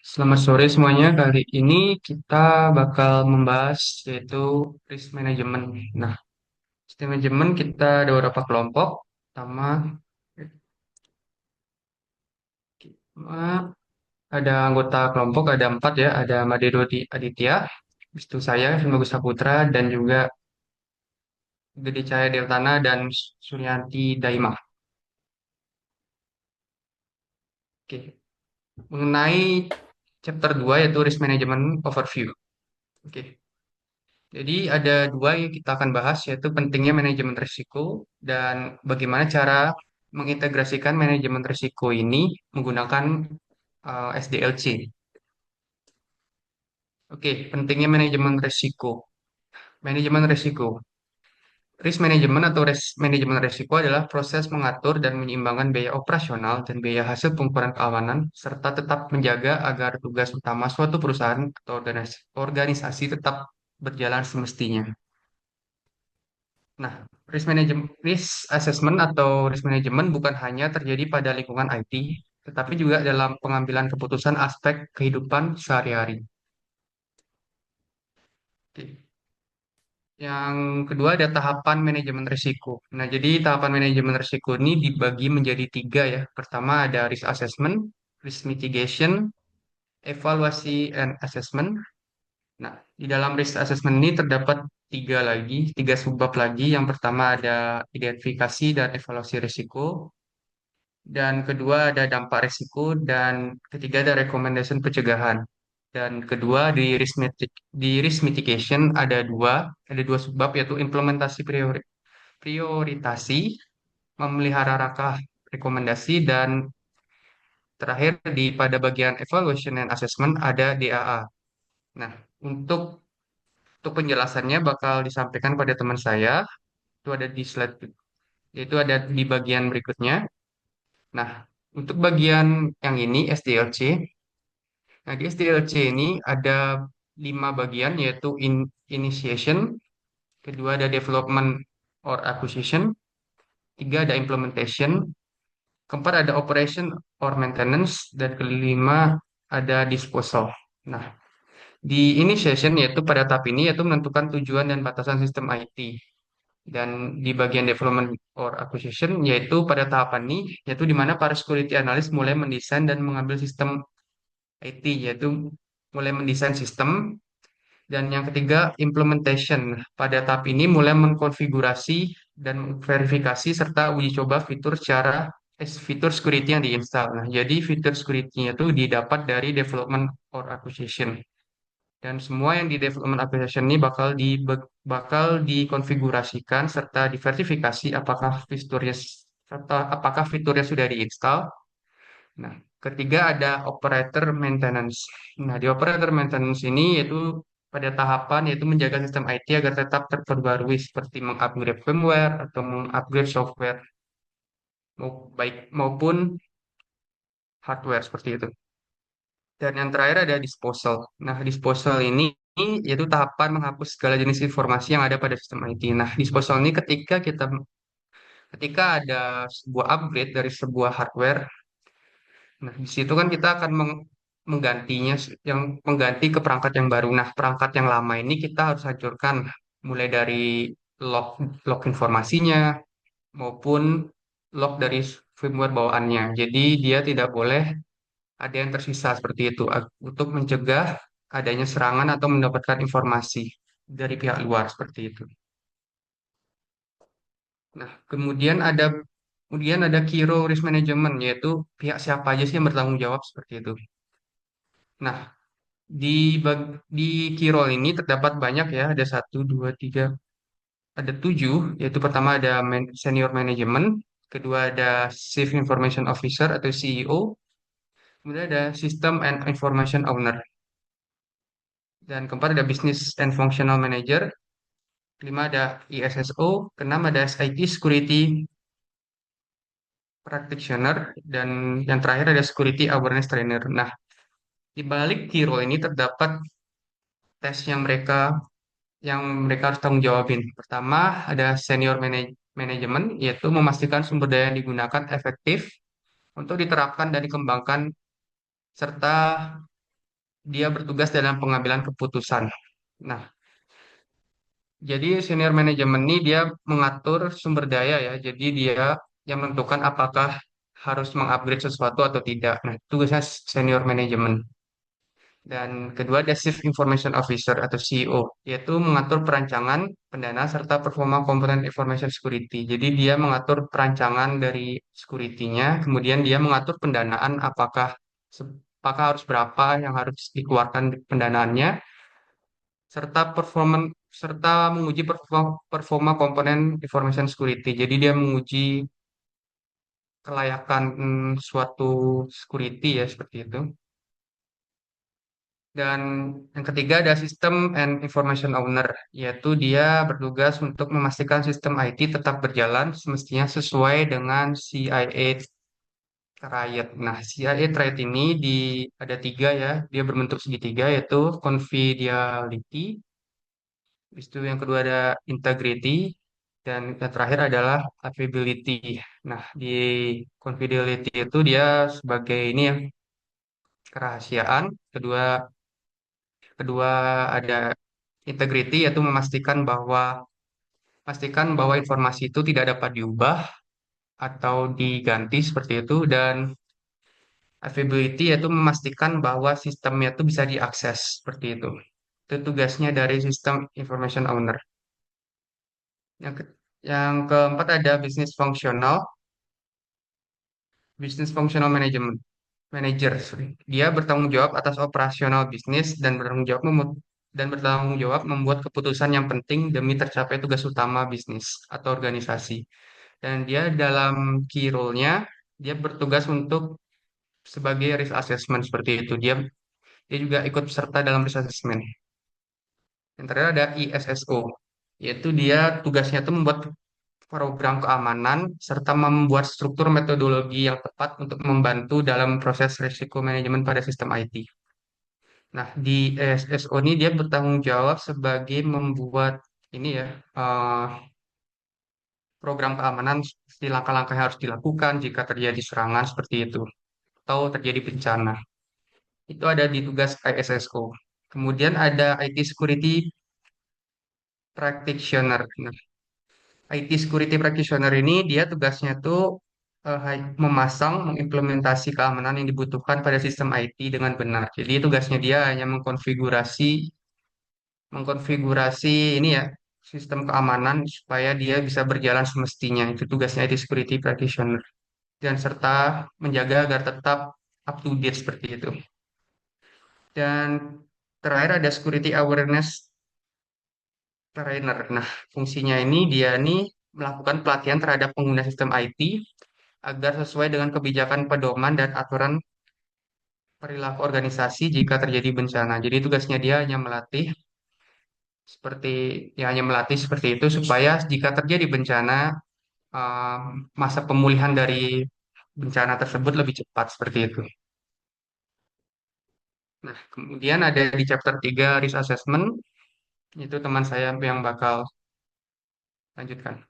Selamat sore semuanya. Kali ini kita bakal membahas yaitu risk management. Nah, risk management kita ada beberapa kelompok. Pertama, ada anggota kelompok ada empat ya. Ada Madero di Aditya, habis itu saya, Bagus Saputra, dan juga Gede Cahaya Deltana dan Suryanti Daimah. Oke, mengenai chapter 2 yaitu risk management overview. Oke. Jadi ada dua yang kita akan bahas yaitu pentingnya manajemen risiko dan bagaimana cara mengintegrasikan manajemen risiko ini menggunakan SDLC. Oke, pentingnya manajemen risiko. Manajemen risiko. Risk management atau manajemen risiko adalah proses mengatur dan menyeimbangkan biaya operasional dan biaya hasil pengukuran keamanan serta tetap menjaga agar tugas utama suatu perusahaan atau organisasi tetap berjalan semestinya. Nah, risk assessment atau risk management bukan hanya terjadi pada lingkungan IT, tetapi juga dalam pengambilan keputusan aspek kehidupan sehari-hari. Oke. Yang kedua ada tahapan manajemen risiko. Nah, jadi tahapan manajemen risiko ini dibagi menjadi tiga ya. Pertama ada risk assessment, risk mitigation, evaluasi and assessment. Nah, di dalam risk assessment ini terdapat tiga subbab lagi. Yang pertama ada identifikasi dan evaluasi risiko. Dan kedua ada dampak risiko dan ketiga ada recommendation pencegahan. Dan kedua di risk mitigation ada dua subbab yaitu implementasi prioritasi, memelihara rakah rekomendasi dan terakhir pada bagian evaluation and assessment ada DAA. Nah, untuk penjelasannya bakal disampaikan pada teman saya, itu ada di slide, yaitu ada di bagian berikutnya. Nah, untuk bagian yang ini SDLC. Nah, di SDLC ini ada 5 bagian yaitu initiation, kedua ada development or acquisition, tiga ada implementation, keempat ada operation or maintenance, dan kelima ada disposal. Nah, di initiation yaitu pada tahap ini yaitu menentukan tujuan dan batasan sistem IT. Dan di bagian development or acquisition yaitu pada tahapan ini yaitu di mana para security analyst mulai mendesain dan mengambil sistem IT yaitu mulai mendesain sistem. Dan yang ketiga, implementation. Pada tahap ini mulai mengkonfigurasi dan verifikasi serta uji coba fitur security yang diinstal. Nah, jadi fitur security-nya itu didapat dari development or acquisition. Dan semua yang di development acquisition ini bakal dikonfigurasikan serta diverifikasi apakah fiturnya sudah diinstal. Nah, ketiga ada operator maintenance. Nah, di operator maintenance ini yaitu pada tahapan yaitu menjaga sistem IT agar tetap terperbarui seperti mengupgrade firmware atau mengupgrade software baik maupun hardware seperti itu. Dan yang terakhir ada disposal. Nah, disposal ini yaitu tahapan menghapus segala jenis informasi yang ada pada sistem IT. Nah, disposal ini ketika ada sebuah upgrade dari sebuah hardware. Nah, di situ kan kita akan menggantinya, mengganti ke perangkat yang baru. Nah, perangkat yang lama ini kita harus hancurkan, mulai dari log, log informasinya maupun log dari firmware bawaannya. Jadi dia tidak boleh ada yang tersisa seperti itu untuk mencegah adanya serangan atau mendapatkan informasi dari pihak luar seperti itu. Nah, kemudian ada key role risk management yaitu pihak siapa aja sih yang bertanggung jawab seperti itu. Nah, di key role ini terdapat banyak ya, ada satu, dua, tiga, ada 7, yaitu pertama ada senior management, kedua ada chief information officer atau CEO, kemudian ada system and information owner, dan keempat ada business and functional manager, kelima ada ISSO, keenam ada IT security practitioner, dan yang terakhir ada security awareness trainer. Nah, di balik key role ini terdapat tes yang mereka harus tanggung jawabin. Pertama, ada senior manajemen, yaitu memastikan sumber daya yang digunakan efektif untuk diterapkan dan dikembangkan, serta dia bertugas dalam pengambilan keputusan. Nah, jadi senior manajemen ini dia mengatur sumber daya ya. Jadi dia yang menentukan apakah harus mengupgrade sesuatu atau tidak. Nah, tugasnya senior manajemen. Dan kedua ada Chief Information Officer atau CEO, yaitu mengatur perancangan, pendanaan, serta performa komponen information security. Jadi dia mengatur perancangan dari security-nya, kemudian dia mengatur pendanaan apakah harus berapa yang harus dikeluarkan pendanaannya, serta menguji performa komponen information security. Jadi dia menguji kelayakan suatu security ya seperti itu. Dan yang ketiga ada sistem and information owner, yaitu dia bertugas untuk memastikan sistem IT tetap berjalan semestinya sesuai dengan CIA Triad. Nah, CIA Triad ini ada tiga ya, dia berbentuk segitiga yaitu confidentiality, habis itu yang kedua ada integrity, dan yang terakhir adalah availability. Nah, di confidentiality itu dia sebagai ini ya kerahasiaan, kedua kedua ada integrity yaitu pastikan bahwa informasi itu tidak dapat diubah atau diganti seperti itu, dan availability yaitu memastikan bahwa sistemnya itu bisa diakses seperti itu. Itu tugasnya dari sistem information owner. Yang, ke- yang keempat ada business functional management manager. Sorry. Dia bertanggung jawab atas operasional bisnis dan bertanggung jawab membuat keputusan yang penting demi tercapai tugas utama bisnis atau organisasi. Dan dia dalam key role-nya, dia bertugas untuk sebagai risk assessment seperti itu. Dia juga ikut serta dalam risk assessment. Yang terakhir ada ISSO, yaitu dia tugasnya itu membuat program keamanan serta membuat struktur metodologi yang tepat untuk membantu dalam proses risiko manajemen pada sistem IT. Nah, di ISSO ini dia bertanggung jawab sebagai membuat ini ya eh, program keamanan seperti langkah-langkah yang harus dilakukan jika terjadi serangan seperti itu atau terjadi bencana. Itu ada di tugas ISSO. Kemudian ada IT Security Practitioner. Nah, IT Security Practitioner ini dia tugasnya tuh memasang, mengimplementasi keamanan yang dibutuhkan pada sistem IT dengan benar. Jadi tugasnya dia hanya mengkonfigurasi ini ya sistem keamanan supaya dia bisa berjalan semestinya. Itu tugasnya IT Security Practitioner dan serta menjaga agar tetap up to date seperti itu. Dan terakhir ada Security Awareness Trainer. Nah, fungsinya ini dia nih melakukan pelatihan terhadap pengguna sistem IT agar sesuai dengan kebijakan pedoman dan aturan perilaku organisasi jika terjadi bencana. Jadi tugasnya dia seperti hanya melatih seperti itu supaya jika terjadi bencana um, masa pemulihan dari bencana tersebut lebih cepat seperti itu. Nah, kemudian ada di chapter 3 risk assessment, itu teman saya yang bakal lanjutkan.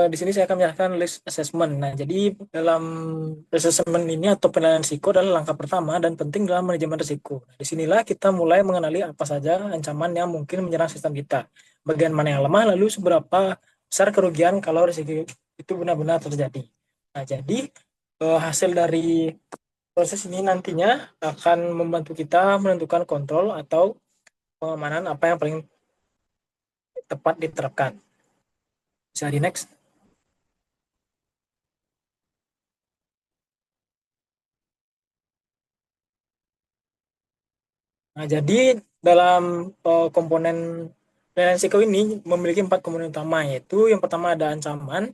Di sini saya akan menjelaskan risk assessment. Nah, jadi dalam risk assessment ini atau penilaian risiko adalah langkah pertama dan penting dalam manajemen risiko. Nah, disinilah kita mulai mengenali apa saja ancaman yang mungkin menyerang sistem kita, bagian mana yang lemah, lalu seberapa besar kerugian kalau risiko itu benar-benar terjadi. Nah, jadi hasil dari proses ini nantinya akan membantu kita menentukan kontrol atau pengamanan apa yang paling tepat diterapkan. Bisa di next. Nah, jadi dalam komponen resiko ini memiliki 4 komponen utama, yaitu yang pertama ada ancaman,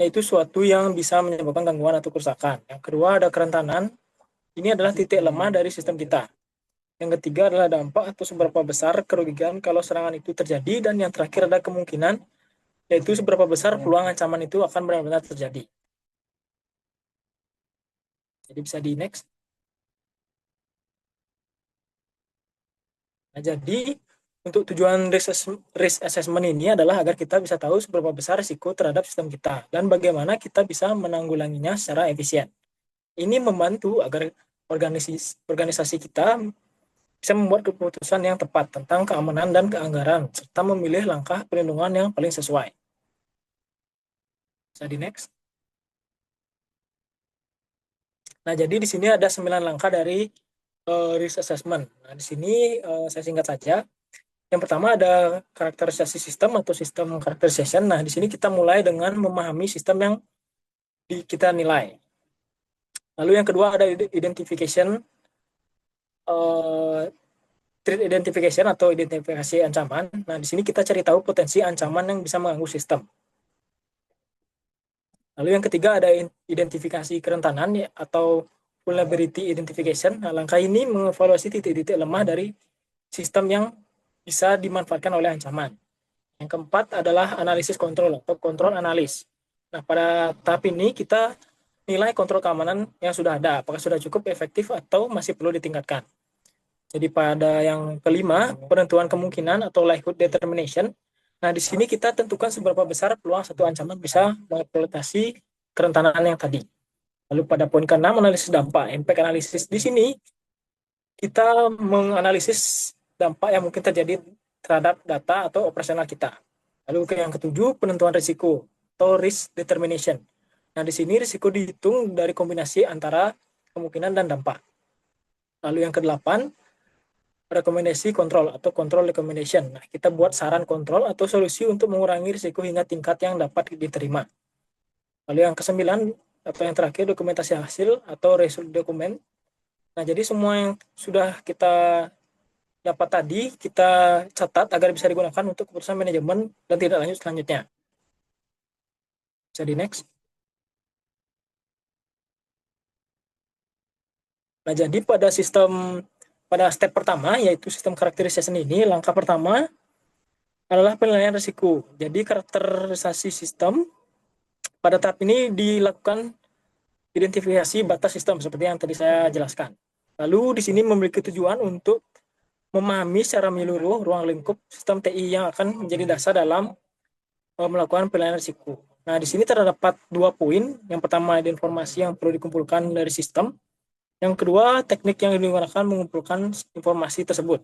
yaitu suatu yang bisa menyebabkan gangguan atau kerusakan. Yang kedua ada kerentanan, ini adalah titik lemah dari sistem kita. Yang ketiga adalah dampak atau seberapa besar kerugian kalau serangan itu terjadi, dan yang terakhir ada kemungkinan, yaitu seberapa besar peluang ancaman itu akan benar-benar terjadi. Jadi bisa di next. Nah, jadi untuk tujuan risk assessment ini adalah agar kita bisa tahu seberapa besar risiko terhadap sistem kita dan bagaimana kita bisa menanggulanginya secara efisien. Ini membantu agar organisasi kita bisa membuat keputusan yang tepat tentang keamanan dan keanggaran, serta memilih langkah perlindungan yang paling sesuai. Bisa di next. Nah, jadi di sini ada 9 langkah dari risk assessment. Nah, di sini saya singkat saja. Yang pertama ada karakterisasi sistem atau sistem characterization. Nah, di sini kita mulai dengan memahami sistem yang kita nilai. Lalu yang kedua ada identification, uh, threat identification atau identifikasi ancaman. Nah, di sini kita cari tahu potensi ancaman yang bisa mengganggu sistem. Lalu yang ketiga ada identifikasi kerentanan ya, atau vulnerability identification. Nah, langkah ini mengevaluasi titik-titik lemah dari sistem yang bisa dimanfaatkan oleh ancaman. Yang keempat adalah analisis kontrol atau kontrol analis. Nah, pada tahap ini kita nilai kontrol keamanan yang sudah ada, apakah sudah cukup efektif atau masih perlu ditingkatkan. Jadi pada yang kelima, penentuan kemungkinan atau likelihood determination. Nah, di sini kita tentukan seberapa besar peluang satu ancaman bisa mengeksploitasi kerentanan yang tadi. Lalu pada poin keenam, analisis dampak. Impact analysis di sini kita menganalisis dampak yang mungkin terjadi terhadap data atau operasional kita. Lalu yang ketujuh, penentuan risiko atau risk determination. Nah, di sini risiko dihitung dari kombinasi antara kemungkinan dan dampak. Lalu yang kedelapan, rekomendasi kontrol atau control recommendation. Nah, kita buat saran kontrol atau solusi untuk mengurangi risiko hingga tingkat yang dapat diterima. Lalu yang kesembilan, atau yang terakhir, dokumentasi hasil atau result dokumen. Nah, jadi semua yang sudah kita dapat tadi, kita catat agar bisa digunakan untuk keputusan manajemen dan tidak lanjut selanjutnya. Bisa di next. Nah, jadi pada step pertama, yaitu sistem karakterisasi ini, langkah pertama adalah penilaian risiko. Jadi karakterisasi sistem pada tahap ini dilakukan identifikasi batas sistem seperti yang tadi saya jelaskan. Lalu di sini memiliki tujuan untuk memahami secara menyeluruh ruang lingkup sistem TI yang akan menjadi dasar dalam melakukan penilaian risiko. Nah, di sini terdapat dua poin. Yang pertama ada informasi yang perlu dikumpulkan dari sistem. Yang kedua, teknik yang digunakan mengumpulkan informasi tersebut.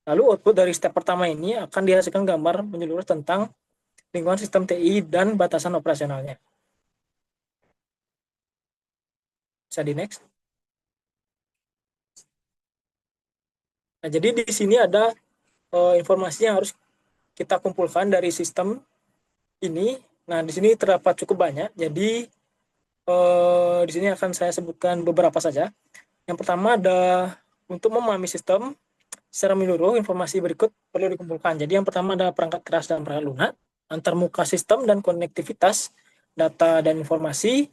Lalu output dari step pertama ini akan dihasilkan gambar menyeluruh tentang lingkungan sistem TI dan batasan operasionalnya. Bisa di next. Nah, jadi di sini ada informasi yang harus kita kumpulkan dari sistem ini. Nah, di sini terdapat cukup banyak. Jadi di sini akan saya sebutkan beberapa saja. Yang pertama ada untuk memahami sistem secara menyeluruh, informasi berikut perlu dikumpulkan. Jadi yang pertama ada perangkat keras dan perangkat lunak, antarmuka sistem dan konektivitas, data dan informasi,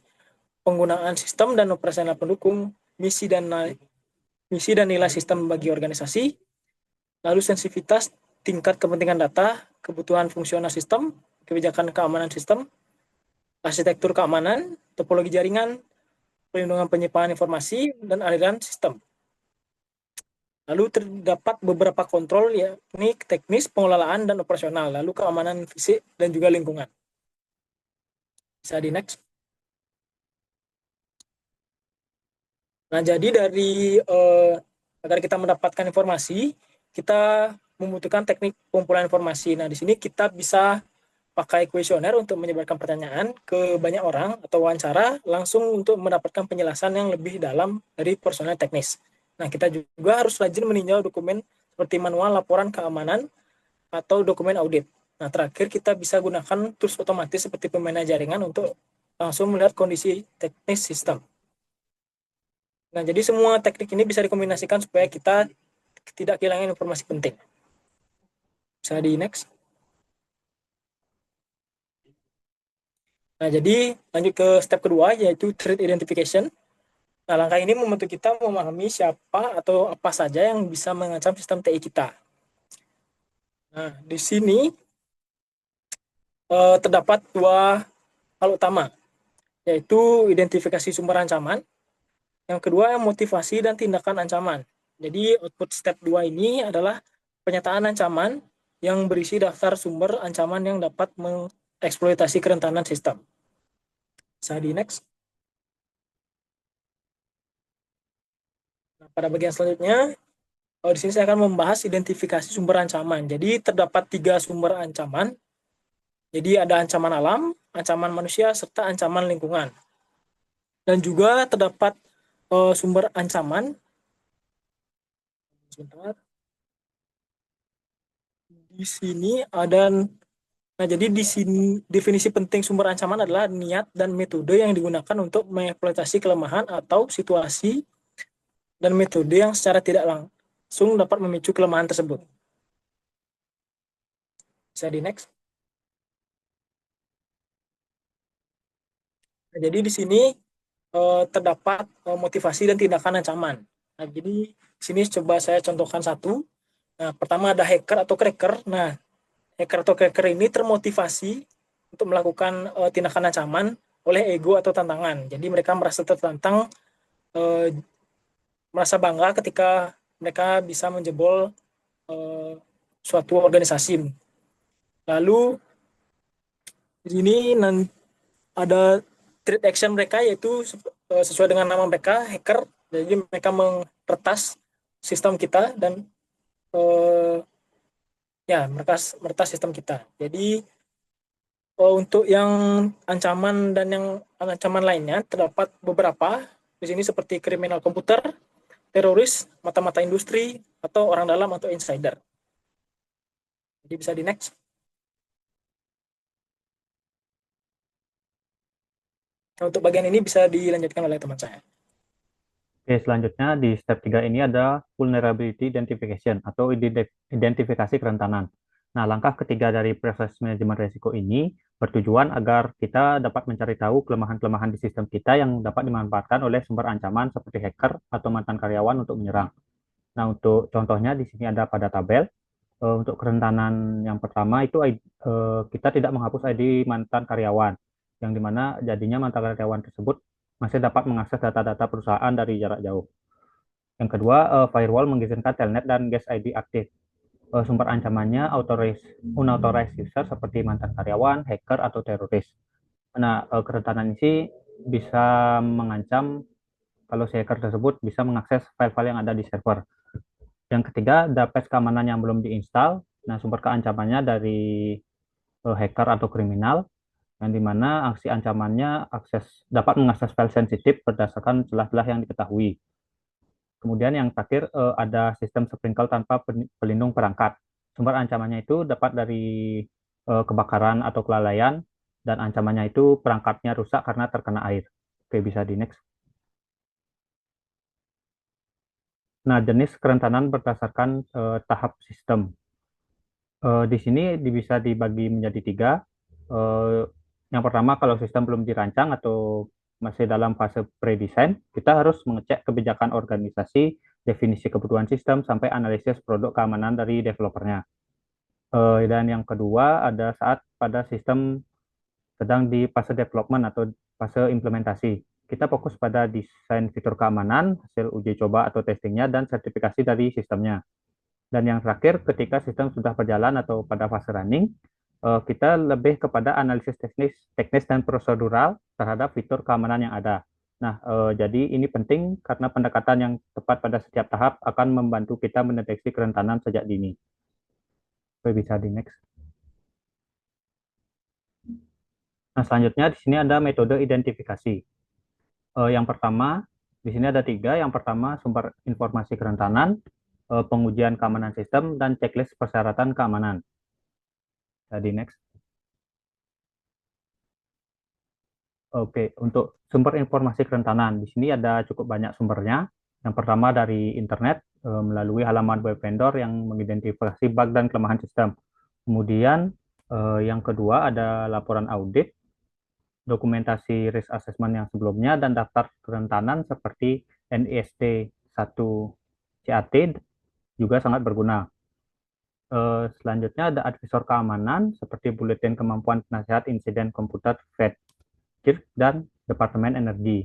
penggunaan sistem dan operasional pendukung, misi dan nilai sistem bagi organisasi, lalu sensitivitas, tingkat kepentingan data, kebutuhan fungsional sistem, kebijakan keamanan sistem, arsitektur keamanan, topologi jaringan, perlindungan penyimpanan informasi, dan aliran sistem. Lalu terdapat beberapa kontrol, yakni teknis, pengelolaan, dan operasional, lalu keamanan fisik dan juga lingkungan. Bisa di next. Nah, jadi dari agar kita mendapatkan informasi, kita membutuhkan teknik pengumpulan informasi. Nah, di sini kita bisa pakai kuesioner untuk menyebarkan pertanyaan ke banyak orang atau wawancara langsung untuk mendapatkan penjelasan yang lebih dalam dari personel teknis. Nah, kita juga harus rajin meninjau dokumen seperti manual laporan keamanan atau dokumen audit. Nah, terakhir kita bisa gunakan tools otomatis seperti pemena jaringan untuk langsung melihat kondisi teknis sistem. Nah, jadi semua teknik ini bisa dikombinasikan supaya kita tidak kehilangan informasi penting. Bisa di next. Nah, jadi lanjut ke step kedua, yaitu threat identification. Nah, langkah ini membantu kita memahami siapa atau apa saja yang bisa mengancam sistem TI kita. Nah, di sini terdapat dua hal utama, yaitu identifikasi sumber ancaman. Yang kedua, motivasi dan tindakan ancaman. Jadi, output step 2 ini adalah penyataan ancaman yang berisi daftar sumber ancaman yang dapat mengeksploitasi kerentanan sistem. Bisa di next. Pada bagian selanjutnya, di sini saya akan membahas identifikasi sumber ancaman. Jadi terdapat 3 sumber ancaman. Jadi ada ancaman alam, ancaman manusia, serta ancaman lingkungan. Dan juga terdapat sumber ancaman. Sebentar. Di sini ada. Nah, jadi di sini definisi penting sumber ancaman adalah niat dan metode yang digunakan untuk mengeksploitasi kelemahan atau situasi dan metode yang secara tidak langsung dapat memicu kelemahan tersebut. Bisa di next. Nah, jadi di sini terdapat motivasi dan tindakan ancaman. Nah, jadi di sini coba saya contohkan satu. Nah, pertama ada hacker atau cracker. Nah, hacker atau cracker ini termotivasi untuk melakukan tindakan ancaman oleh ego atau tantangan. Jadi mereka merasa tertantang, eh, merasa bangga ketika mereka bisa menjebol eh, suatu organisasi. Lalu di sini ada treat action mereka, yaitu sesuai dengan nama mereka, hacker. Jadi mereka meretas sistem kita dan uh, ya meretas sistem kita. Jadi untuk yang ancaman dan yang ancaman lainnya terdapat beberapa di sini seperti kriminal komputer, teroris, mata-mata industri, atau orang dalam atau insider. Jadi bisa di next. Nah, untuk bagian ini bisa dilanjutkan oleh teman saya. Oke, selanjutnya di step 3 ini ada vulnerability identification atau identifikasi kerentanan. Nah, langkah ketiga dari proses manajemen risiko ini bertujuan agar kita dapat mencari tahu kelemahan-kelemahan di sistem kita yang dapat dimanfaatkan oleh sumber ancaman seperti hacker atau mantan karyawan untuk menyerang. Nah, untuk contohnya di sini ada pada tabel. Untuk kerentanan yang pertama itu kita tidak menghapus ID mantan karyawan, yang dimana jadinya mantan karyawan tersebut masih dapat mengakses data-data perusahaan dari jarak jauh. Yang kedua, firewall mengizinkan telnet dan guest ID aktif. Sumber ancamannya unauthorized user seperti mantan karyawan, hacker, atau teroris. Nah, kerentanan ini bisa mengancam kalau si hacker tersebut bisa mengakses file-file yang ada di server. Yang ketiga, ada patch keamanan yang belum diinstal. Nah, sumber keancamannya dari hacker atau kriminal, yang dimana aksi ancamannya dapat mengakses file sensitif berdasarkan celah-celah yang diketahui. Kemudian yang terakhir ada sistem sprinkle tanpa pelindung perangkat. Sumber ancamannya itu dapat dari kebakaran atau kelalaian, dan ancamannya itu perangkatnya rusak karena terkena air. Oke, bisa di next. Nah, jenis kerentanan berdasarkan tahap sistem. Di sini bisa dibagi menjadi 3. Eh, yang pertama, kalau sistem belum dirancang atau masih dalam fase pre-design, kita harus mengecek kebijakan organisasi, definisi kebutuhan sistem, sampai analisis produk keamanan dari developernya. Dan yang kedua, ada saat pada sistem sedang di fase development atau fase implementasi. Kita fokus pada desain fitur keamanan, hasil uji coba atau testingnya, dan sertifikasi dari sistemnya. Dan yang terakhir, ketika sistem sudah berjalan atau pada fase running, kita lebih kepada analisis teknis dan prosedural terhadap fitur keamanan yang ada. Nah, jadi ini penting karena pendekatan yang tepat pada setiap tahap akan membantu kita mendeteksi kerentanan sejak dini. Oke, bisa di next. Nah, selanjutnya di sini ada metode identifikasi. Yang pertama, di sini ada 3. Yang pertama, sumber informasi kerentanan, pengujian keamanan sistem, dan checklist persyaratan keamanan. Jadi next. Oke, untuk sumber informasi kerentanan, di sini ada cukup banyak sumbernya. Yang pertama dari internet, melalui halaman web vendor yang mengidentifikasi bug dan kelemahan sistem. Kemudian, yang kedua ada laporan audit, dokumentasi risk assessment yang sebelumnya, dan daftar kerentanan seperti NIST 1 CAT juga sangat berguna. Selanjutnya ada advisor keamanan seperti buletin kemampuan penasihat insiden komputer FED dan Departemen Energi.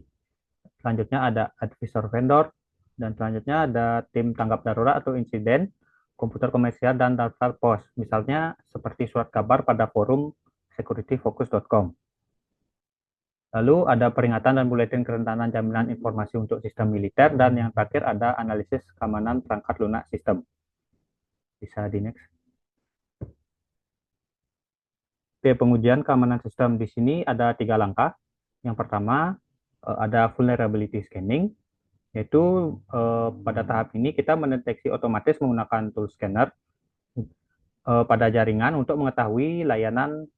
Selanjutnya ada advisor vendor, dan selanjutnya ada tim tanggap darurat atau insiden, komputer komersial, dan daftar pos. Misalnya seperti surat kabar pada forum securityfocus.com. Lalu ada peringatan dan buletin kerentanan jaminan informasi untuk sistem militer, dan yang terakhir ada analisis keamanan perangkat lunak sistem. Bisa di next. Oke, pengujian keamanan sistem di sini ada 3 langkah. Yang pertama ada vulnerability scanning, yaitu pada tahap ini kita mendeteksi otomatis menggunakan tool scanner pada jaringan untuk mengetahui layanan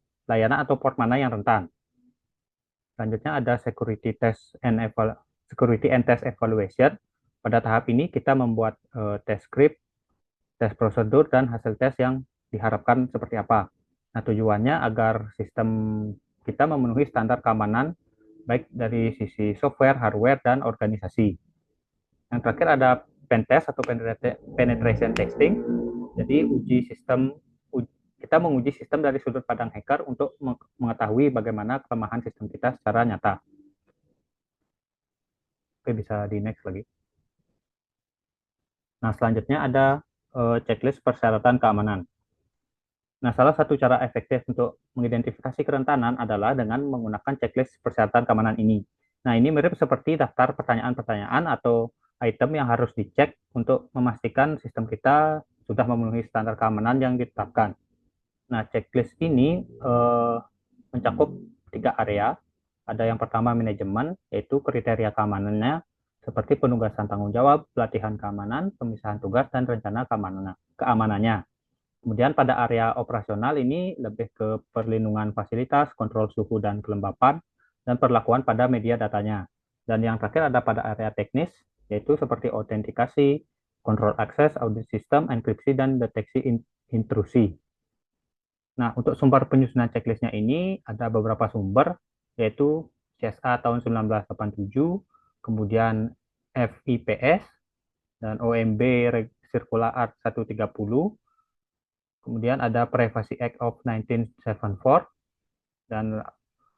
atau port mana yang rentan. Selanjutnya ada security and test evaluation. Pada tahap ini kita membuat test script, test prosedur, dan hasil tes yang diharapkan seperti apa. Nah, tujuannya agar sistem kita memenuhi standar keamanan baik dari sisi software, hardware, dan organisasi. Yang terakhir ada pen test atau penetration testing. Jadi kita menguji sistem dari sudut pandang hacker untuk mengetahui bagaimana kelemahan sistem kita secara nyata. Oke, bisa di next lagi. Nah, selanjutnya ada checklist persyaratan keamanan. Nah, salah satu cara efektif untuk mengidentifikasi kerentanan adalah dengan menggunakan checklist persyaratan keamanan ini. Nah, ini mirip seperti daftar pertanyaan-pertanyaan atau item yang harus dicek untuk memastikan sistem kita sudah memenuhi standar keamanan yang ditetapkan. Nah, checklist ini mencakup 3 area. Ada yang pertama manajemen, yaitu kriteria keamanannya, seperti penugasan tanggung jawab, pelatihan keamanan, pemisahan tugas, dan rencana keamanannya. Kemudian pada area operasional ini lebih ke perlindungan fasilitas, kontrol suhu dan kelembapan, dan perlakuan pada media datanya. Dan yang terakhir ada pada area teknis, yaitu seperti autentikasi, kontrol akses, audit sistem, enkripsi, dan deteksi intrusi. Nah, untuk sumber penyusunan checklistnya ini ada beberapa sumber, yaitu CSA tahun 1987, kemudian FIPS, dan OMB Circular Art 130, kemudian ada Privacy Act of 1974, dan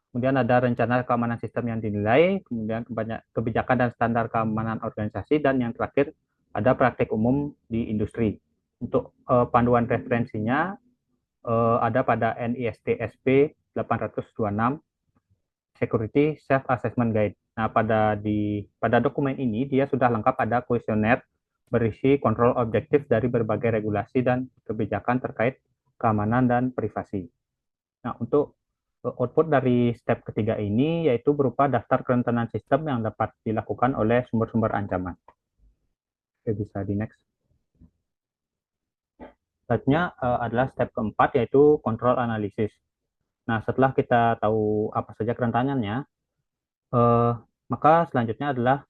kemudian ada rencana keamanan sistem yang dinilai, kemudian kebijakan dan standar keamanan organisasi, dan yang terakhir ada praktik umum di industri. Untuk panduan referensinya ada pada NIST SP 826 Security Self Assessment Guide. Nah, pada dokumen ini dia sudah lengkap, ada kuesioner berisi kontrol objektif dari berbagai regulasi dan kebijakan terkait keamanan dan privasi. Nah, untuk output dari step ketiga ini yaitu berupa daftar kerentanan sistem yang dapat dilakukan oleh sumber-sumber ancaman. Oke, bisa di next. Selanjutnya adalah step keempat, yaitu kontrol analisis. Nah, setelah kita tahu apa saja kerentanannya, maka selanjutnya adalah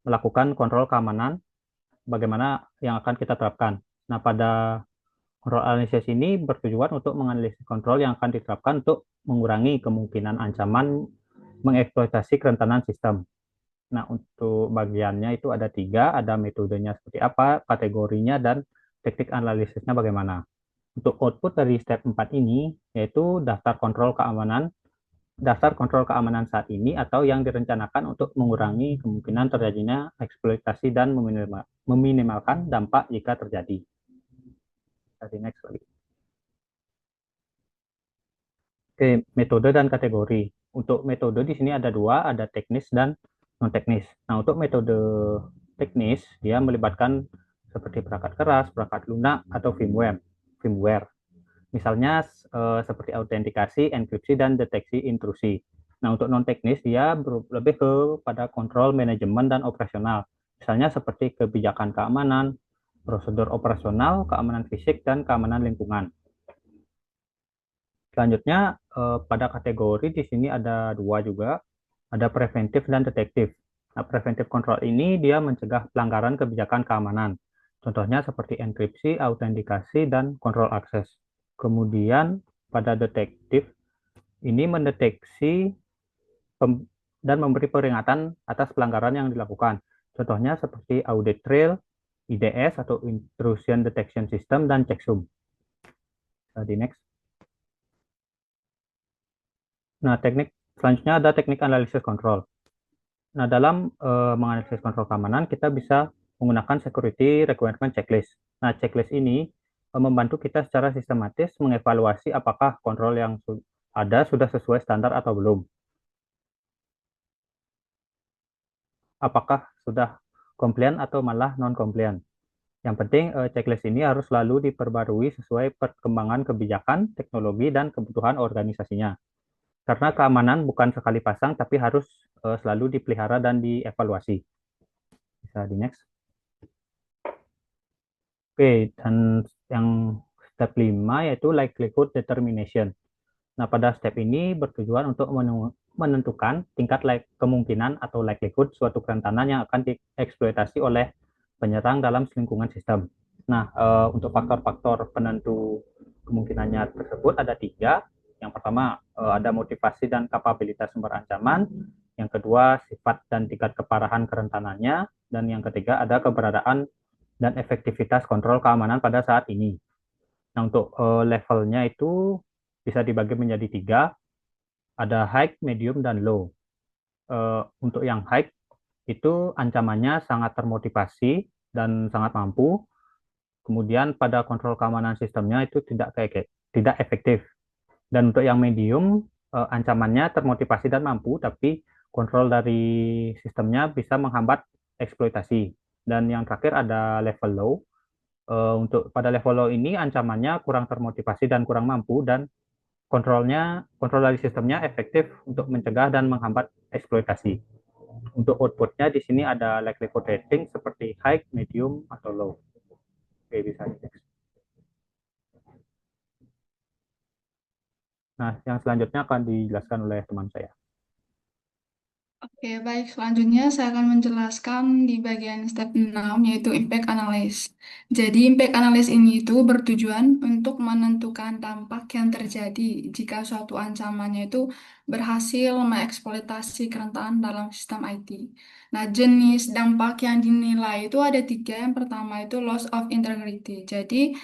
melakukan kontrol keamanan bagaimana yang akan kita terapkan. Nah, pada kontrol analisis ini bertujuan untuk menganalisis kontrol yang akan diterapkan untuk mengurangi kemungkinan ancaman mengeksploitasi kerentanan sistem. Nah, untuk bagiannya itu ada 3, ada metodenya seperti apa, kategorinya, dan teknik analisisnya bagaimana. Untuk output dari step 4 ini, yaitu daftar kontrol keamanan saat ini atau yang direncanakan untuk mengurangi kemungkinan terjadinya eksploitasi dan meminimalkan dampak jika terjadi. Jadi next lagi. Oke, metode dan kategori. Untuk metode di sini ada 2, ada teknis dan non teknis. Nah, untuk metode teknis dia melibatkan seperti perangkat keras, perangkat lunak, atau firmware. Misalnya seperti autentikasi, enkripsi, dan deteksi intrusi. Nah, untuk non-teknis dia lebih pada kontrol manajemen dan operasional. Misalnya seperti kebijakan keamanan, prosedur operasional, keamanan fisik, dan keamanan lingkungan. Selanjutnya pada kategori di sini ada 2 juga, ada preventif dan detektif. Nah, preventif control ini dia mencegah pelanggaran kebijakan keamanan. Contohnya seperti enkripsi, autentikasi, dan kontrol akses. Kemudian pada detektif ini mendeteksi dan memberi peringatan atas pelanggaran yang dilakukan. Contohnya seperti audit trail, IDS atau intrusion detection system, dan checksum. Di next. Nah, selanjutnya ada teknik analisis kontrol. Nah, dalam menganalisis kontrol keamanan kita bisa menggunakan security requirement checklist. Nah, checklist ini membantu kita secara sistematis mengevaluasi apakah kontrol yang ada sudah sesuai standar atau belum. apakah sudah komplian atau malah non-komplian. Yang penting checklist ini harus selalu diperbarui sesuai perkembangan kebijakan, teknologi, dan kebutuhan organisasinya. Karena keamanan bukan sekali pasang, tapi harus selalu dipelihara dan dievaluasi. Bisa di next. Oke, dan yang step 5 yaitu likelihood determination. Nah, pada step ini bertujuan untuk menentukan tingkat kemungkinan atau likelihood suatu kerentanan yang akan dieksploitasi oleh penyerang dalam lingkungan sistem. Nah, untuk faktor-faktor penentu kemungkinannya tersebut ada tiga. Yang pertama, ada motivasi dan kapabilitas sumber ancaman. Yang kedua, sifat dan tingkat keparahan kerentanannya. Dan yang ketiga, ada keberadaan dan efektivitas kontrol keamanan pada saat ini. Nah, untuk levelnya itu bisa dibagi menjadi tiga, ada high, medium, dan low. Untuk yang high, itu ancamannya sangat termotivasi dan sangat mampu. Kemudian pada kontrol keamanan sistemnya itu tidak efektif. Dan untuk yang medium, ancamannya termotivasi dan mampu, tapi kontrol dari sistemnya bisa menghambat eksploitasi. Dan yang terakhir ada level low. Untuk pada level low ini ancamannya kurang termotivasi dan kurang mampu, dan kontrol dari sistemnya efektif untuk mencegah dan menghambat eksploitasi. Untuk outputnya di sini ada likelihood rating seperti high, medium, atau low. Oke, bisa di next. Nah, yang selanjutnya akan dijelaskan oleh teman saya. Oke, baik. Selanjutnya saya akan menjelaskan di bagian step 6 yaitu impact analysis. Jadi, impact analysis ini itu bertujuan untuk menentukan dampak yang terjadi jika suatu ancamannya itu berhasil mengeksploitasi kerentanan dalam sistem IT. Nah, jenis dampak yang dinilai itu ada tiga. Yang pertama itu loss of integrity. Jadi,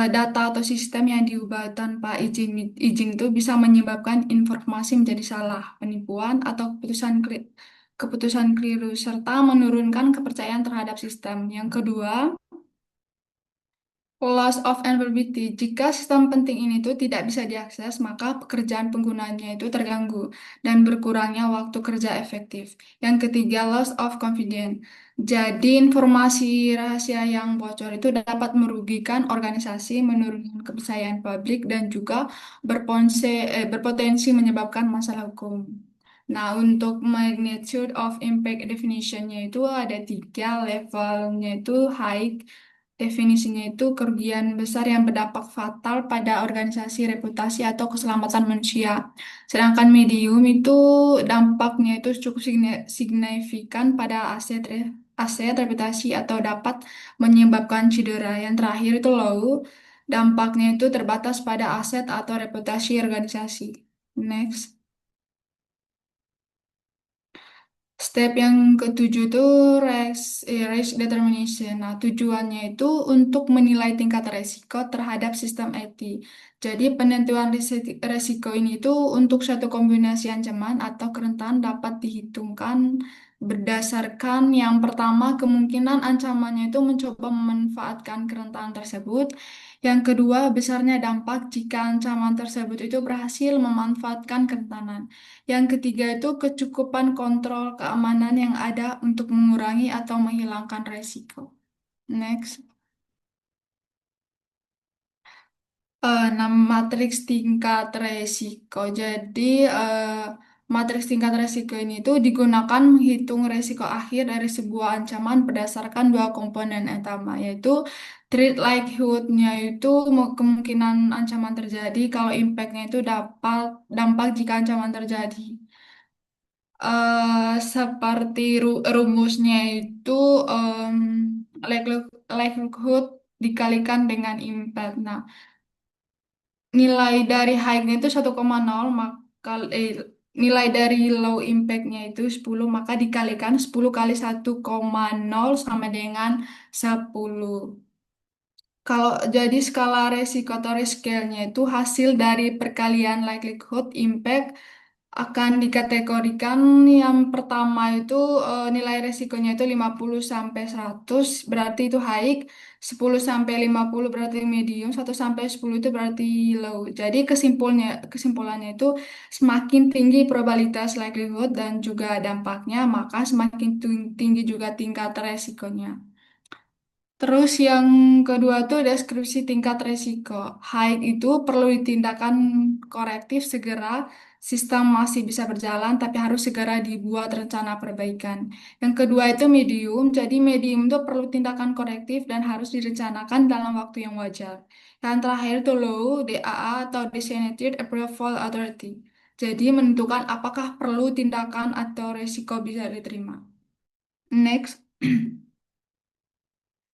data atau sistem yang diubah tanpa izin itu bisa menyebabkan informasi menjadi salah, penipuan, atau keputusan keliru, serta menurunkan kepercayaan terhadap sistem. Yang kedua, loss of availability. Jika sistem penting ini tuh tidak bisa diakses, maka pekerjaan penggunanya itu terganggu dan berkurangnya waktu kerja efektif. Yang ketiga, loss of confidence. Jadi, informasi rahasia yang bocor itu dapat merugikan organisasi, menurunkan kepercayaan publik, dan juga berpotensi menyebabkan masalah hukum. Nah, untuk magnitude of impact definition-nya itu ada tiga levelnya itu high. Definisinya itu kerugian besar yang berdampak fatal pada organisasi, reputasi, atau keselamatan manusia. Sedangkan medium itu dampaknya itu cukup signifikan pada aset, reputasi, atau dapat menyebabkan cedera. Yang terakhir itu low, dampaknya itu terbatas pada aset atau reputasi organisasi. Next. Step yang ketujuh itu risk determination. Nah, tujuannya itu untuk menilai tingkat resiko terhadap sistem IT. Jadi, penentuan resiko ini itu untuk suatu kombinasi ancaman atau kerentanan dapat dihitungkan berdasarkan yang pertama, kemungkinan ancamannya itu mencoba memanfaatkan kerentanan tersebut. Yang kedua, besarnya dampak jika ancaman tersebut itu berhasil memanfaatkan kerentanan. Yang ketiga itu kecukupan kontrol keamanan yang ada untuk mengurangi atau menghilangkan resiko. Next. Matriks tingkat resiko. Jadi, matriks tingkat resiko ini tuh digunakan menghitung resiko akhir dari sebuah ancaman berdasarkan dua komponen utama, yaitu threat likelihood-nya itu kemungkinan ancaman terjadi, kalau impact-nya itu dampak jika ancaman terjadi. Seperti rumusnya itu likelihood dikalikan dengan impact. Nah, nilai dari high-nya itu 1,0 maka nilai dari low impact-nya itu 10 maka dikalikan 10 kali 1,0 sama dengan 10. Kalau jadi skala resiko atau risk scale-nya itu hasil dari perkalian likelihood, impact, akan dikategorikan yang pertama itu nilai resikonya itu 50 sampai 100 berarti itu high, 10 sampai 50 berarti medium, 1 sampai 10 itu berarti low. Jadi kesimpulannya itu semakin tinggi probabilitas likelihood dan juga dampaknya, maka semakin tinggi juga tingkat resikonya. Terus yang kedua tuh deskripsi tingkat risiko. High itu perlu ditindakan korektif segera. Sistem masih bisa berjalan, tapi harus segera dibuat rencana perbaikan. Yang kedua itu medium. Jadi medium itu perlu tindakan korektif dan harus direncanakan dalam waktu yang wajar. Yang terakhir itu low, DAA atau Designated Approval Authority. Jadi menentukan apakah perlu tindakan atau risiko bisa diterima. Next.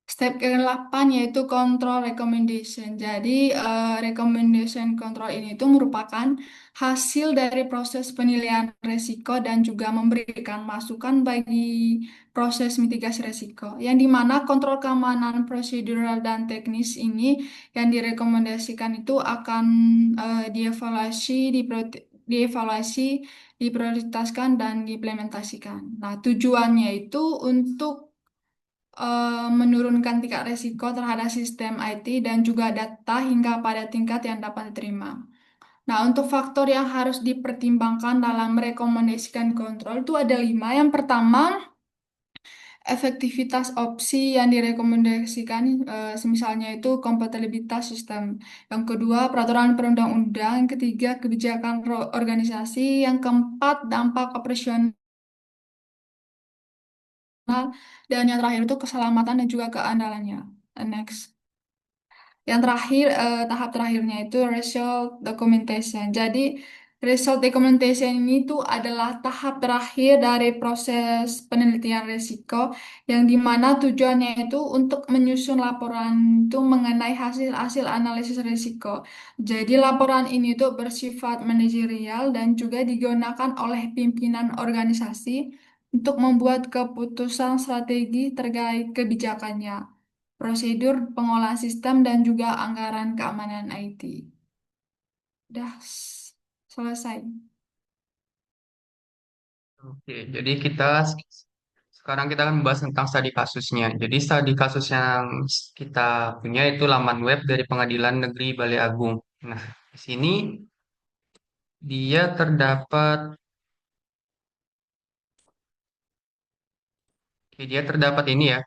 Step ke-8 yaitu control recommendation. Jadi, recommendation control ini itu merupakan hasil dari proses penilaian risiko dan juga memberikan masukan bagi proses mitigasi risiko. Yang dimana kontrol keamanan prosedural dan teknis ini yang direkomendasikan itu akan dievaluasi, diprioritaskan, dan diimplementasikan. Nah, tujuannya itu untuk menurunkan tingkat risiko terhadap sistem IT dan juga data hingga pada tingkat yang dapat diterima. Nah, untuk faktor yang harus dipertimbangkan dalam merekomendasikan kontrol itu ada 5. Yang pertama, efektivitas opsi yang direkomendasikan, semisalnya itu kompatibilitas sistem. Yang kedua, peraturan perundang-undang. Yang ketiga, kebijakan organisasi. Yang keempat, dampak operasional. Dan yang terakhir itu keselamatan dan juga keandalannya. Next. Yang terakhir, tahap terakhirnya itu result documentation. Jadi, result documentation ini tuh adalah tahap terakhir dari proses penelitian risiko, yang dimana tujuannya itu untuk menyusun laporan itu mengenai hasil-hasil analisis risiko. Jadi, laporan ini tuh bersifat manajerial dan juga digunakan oleh pimpinan organisasi untuk membuat keputusan strategi terkait kebijakannya, prosedur pengolahan sistem, dan juga anggaran keamanan IT. Udah selesai. Oke, jadi sekarang kita akan membahas tentang studi kasusnya. Jadi studi kasus yang kita punya itu laman web dari Pengadilan Negeri Balai Agung. Nah, di sini dia terdapat Oke, dia terdapat ini ya,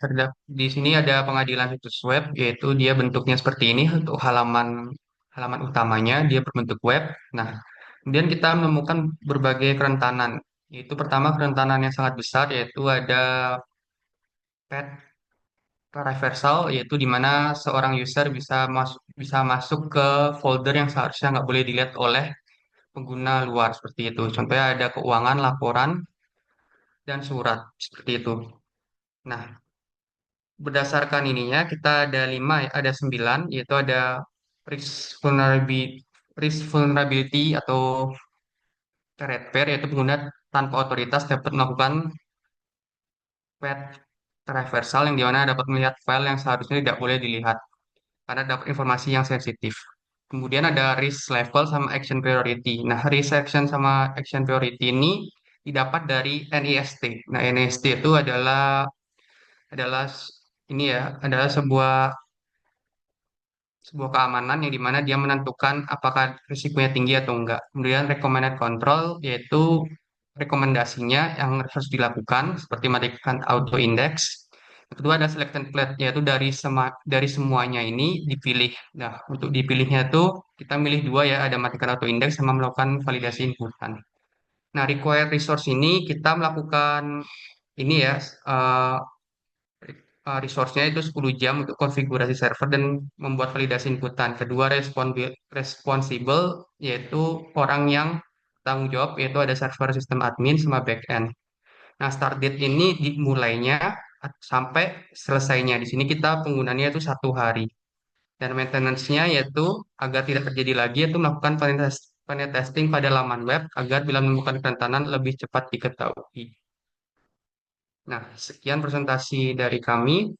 di sini ada pengadilan situs web, yaitu dia bentuknya seperti ini untuk halaman halaman utamanya, dia berbentuk web. Nah, kemudian kita menemukan berbagai kerentanan. Yaitu pertama kerentanan yang sangat besar, yaitu ada pet reversal, yaitu di mana seorang user bisa masuk ke folder yang seharusnya nggak boleh dilihat oleh pengguna luar seperti itu. Contohnya ada keuangan, laporan, dan surat seperti itu. Nah, berdasarkan ininya kita ada 5, ada 9, yaitu ada risk vulnerability atau threat yaitu pengguna tanpa otoritas dapat melakukan pet reversal yang dimana dapat melihat file yang seharusnya tidak boleh dilihat karena dapat informasi yang sensitif. Kemudian ada risk level sama action priority. Nah, risk action sama action priority ini didapat dari NIST. Nah, NIST itu adalah ini ya, adalah sebuah sebuah keamanan yang dimana dia menentukan apakah risikonya tinggi atau enggak. Kemudian recommended control yaitu rekomendasinya yang harus dilakukan seperti mematikan auto index. Yang kedua ada selection plate yaitu dari semuanya ini dipilih. Nah, untuk dipilihnya itu kita milih dua ya, ada matikan auto index sama melakukan validasi inputan. Nah, required resource ini kita melakukan ini ya, eh, resource-nya itu 10 jam untuk konfigurasi server dan membuat validasi inputan. Kedua, responsible, yaitu orang yang tanggung jawab, yaitu ada server sistem admin sama backend. Nah, start date ini dimulainya sampai selesainya. Di sini kita penggunanya itu 1 hari. Dan maintenance-nya yaitu agar tidak terjadi lagi, yaitu melakukan penetesting pada laman web agar bila menemukan kerentanan lebih cepat diketahui. Nah, sekian presentasi dari kami.